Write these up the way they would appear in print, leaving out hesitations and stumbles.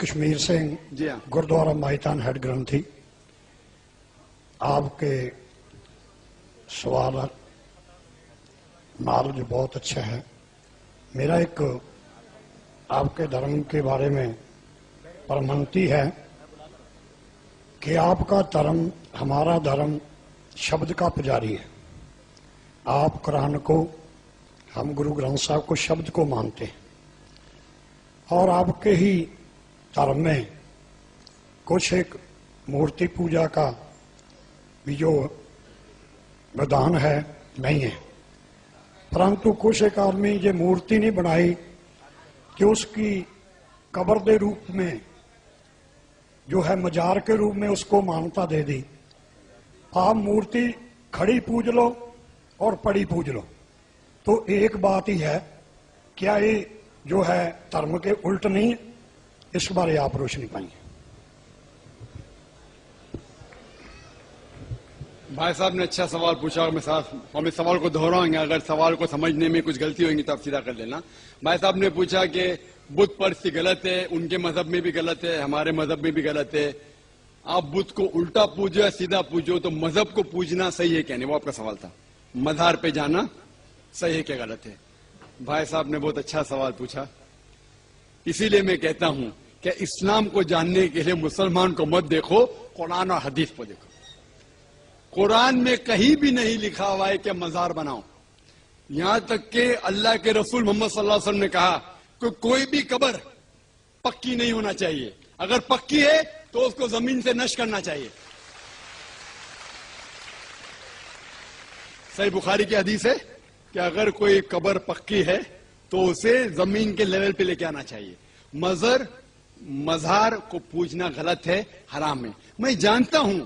کشمیر سے جی ہاں گردوارا مائتان ہیڈ گرنتھی آپ کے سوال نالج بہت اچھا ہے. میرا ایک آپ کے دھرم کے بارے میں پرمنتی ہے کہ آپ کا دھرم ہمارا دھرم شبد کا پجاری ہے. آپ قرآن کو، ہم گرو گرنتھ صاحب کو شبد کو مانتے ہیں، اور آپ کے ہی دھرم میں کچھ ایک مورتی پوجا کا بھی جو ودھان ہے نہیں ہے، پرنتو کچھ ایک آدمی یہ مورتی نہیں بنائی کہ اس کی قبر دے روپ میں جو ہے مجار کے روپ میں اس کو مانتا دے دی. آپ مورتی کھڑی پوج لو اور پڑی پوج لو تو ایک بات ہی ہے. کیا یہ جو ہے دھرم کے الٹ نہیں ہے؟ اس بارے آپ روشنی پائیں. بھائی صاحب نے اچھا سوال پوچھا اور ہم اس سوال کو دہرائیں گے. اگر سوال کو سمجھنے میں کچھ غلطی ہوگی تو آپ سیدھا کر لینا. بھائی صاحب نے پوچھا کہ بت پرستی غلط ہے، ان کے مذہب میں بھی غلط ہے، ہمارے مذہب میں بھی غلط ہے. آپ بت کو الٹا پوجو یا سیدھا پوجو، تو مذہب کو پوجنا صحیح ہے کیا نہیں، وہ آپ کا سوال تھا. مزار پہ جانا صحیح ہے کیا غلط ہے؟ بھائی صاحب نے بہت اچھا سوال پوچھا. اسی لیے میں کہتا ہوں کہ اسلام کو جاننے کے لیے مسلمان کو مت دیکھو، قرآن اور حدیث کو دیکھو. قرآن میں کہیں بھی نہیں لکھا ہوا ہے کہ مزار بناؤ. یہاں تک کہ اللہ کے رسول محمد صلی اللہ علیہ وسلم نے کہا کہ کوئی بھی قبر پکی نہیں ہونا چاہیے، اگر پکی ہے تو اس کو زمین سے نشر کرنا چاہیے. صحیح بخاری کی حدیث ہے کہ اگر کوئی قبر پکی ہے تو اسے زمین کے لیول پہ لے کے آنا چاہیے. مزار کو پوجنا غلط ہے، حرام ہے. میں جانتا ہوں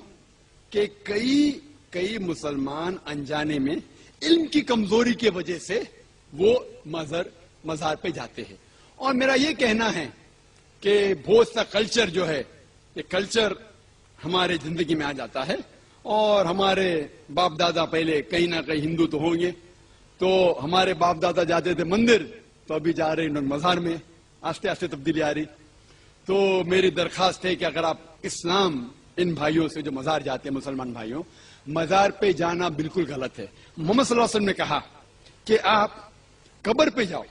کہ کئی مسلمان انجانے میں علم کی کمزوری کی وجہ سے وہ مزار پہ جاتے ہیں. اور میرا یہ کہنا ہے کہ بہت سا کلچر جو ہے، یہ کلچر ہمارے زندگی میں آ جاتا ہے. اور ہمارے باپ دادا پہلے کہیں نہ کہیں ہندو تو ہوں گے، تو ہمارے باپ دادا جاتے تھے مندر، تو ابھی جا رہے ہیں مزار میں. آستے آستے تبدیلی آ رہی. تو میری درخواست ہے کہ اگر آپ اسلام ان بھائیوں سے جو مزار جاتے ہیں، مسلمان بھائیوں، مزار پہ جانا بالکل غلط ہے. محمد صلی اللہ علیہ وسلم نے کہا کہ آپ قبر پہ جاؤ.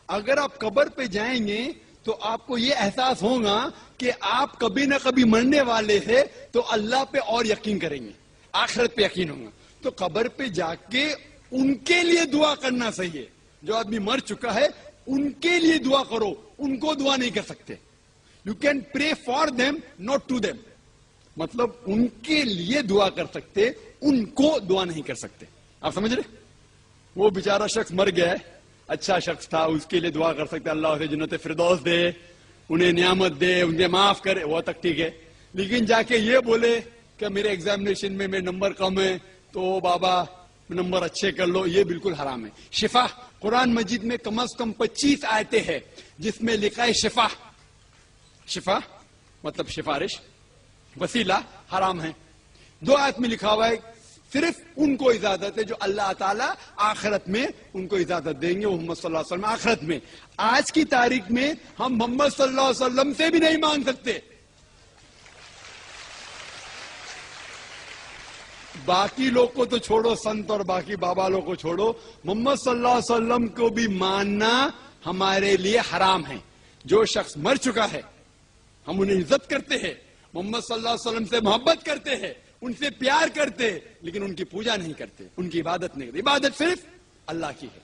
اگر آپ قبر پہ جائیں گے تو آپ کو یہ احساس ہوگا کہ آپ کبھی نہ کبھی مرنے والے ہیں، تو اللہ پہ اور یقین کریں گے، آخرت پہ یقین ہوگا. تو قبر پہ جا کے ان کے لیے دعا کرنا صحیح ہے. جو آدمی مر چکا ہے ان کے لیے دعا کرو، ان کو دعا نہیں کر سکتے. You can pray for them not to them. مطلب ان کے لیے دعا کر سکتے، ان کو دعا نہیں کر سکتے. آپ سمجھ رہے؟ وہ بیچارہ شخص مر گیا ہے، اچھا شخص تھا، اس کے لیے دعا کر سکتے اللہ اسے جنت فردوس دے، انہیں نعمت دے، انہیں معاف کرے، وہ تک ٹھیک ہے. لیکن جا کے یہ بولے کہ میرے ایگزامینیشن میں میرے نمبر کم ہے تو بابا نمبر اچھے کر لو، یہ بالکل حرام ہے. شفا، قرآن مجید میں کم از کم 25 آیتیں ہیں جس میں لکھا ہے شفا. شفا مطلب سفارش، وسیلہ حرام ہے. 2 آیت میں لکھا ہوا ہے صرف ان کو اجازت ہے جو اللہ تعالیٰ آخرت میں ان کو اجازت دیں گے، محمد صلی اللہ علیہ وسلم آخرت میں. آج کی تاریخ میں ہم محمد صلی اللہ علیہ وسلم سے بھی نہیں مانگ سکتے. باقی لوگ کو تو چھوڑو، سنت اور باقی بابا لوگ کو چھوڑو، محمد صلی اللہ علیہ وسلم کو بھی ماننا ہمارے لیے حرام ہے. جو شخص مر چکا ہے ہم انہیں عزت کرتے ہیں، محمد صلی اللہ علیہ وسلم سے محبت کرتے ہیں، ان سے پیار کرتے، لیکن ان کی پوجا نہیں کرتے، ان کی عبادت نہیں کرتے. عبادت صرف اللہ کی ہے.